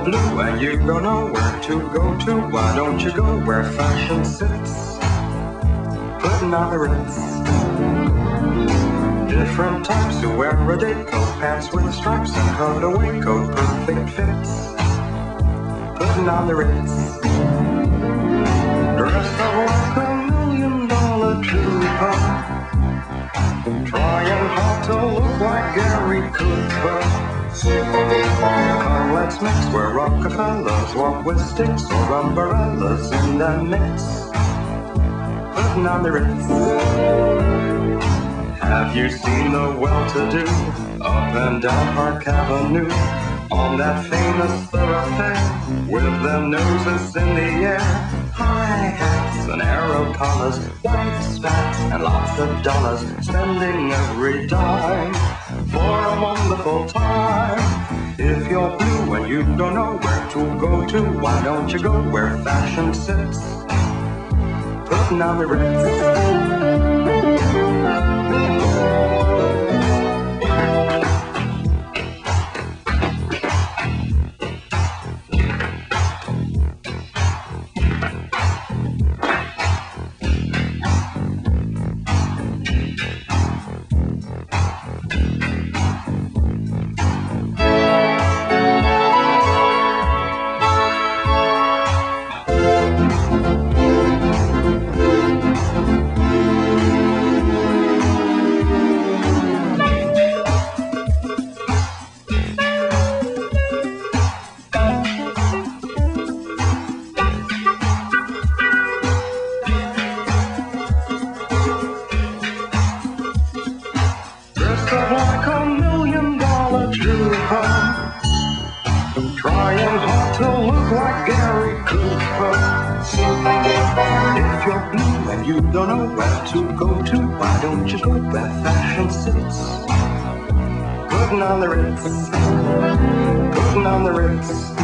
you're blue and you don't know where to go to, why don't you go where fashion sits? Putting on the Ritz. Different types who wear a day coat, pants with stripes and cutaway coat, perfect fits. Putting on the Ritz. Dressed up like $1 million trooper, trying hard to look like Gary Cooper. Come, let's mix where Rockefellers walk with sticks or umbrellas in the mix. Putting on the Ritz. Have you seen the well-to-do up and down Park Avenue on that famous thoroughfare with their noses in the air? High hats and arrow collars, white spats and lots of dollars, spending every dime for a wonderful time. If you're blue and you don't know where to go to, why don't you go where fashion sits? Putting on the Ritz. Like $1 million trooper, trying hard to look like Gary Cooper. If you're blue and you don't know where to go to, why don't you go where fashion sits? Putting on the Ritz, putting on the Ritz.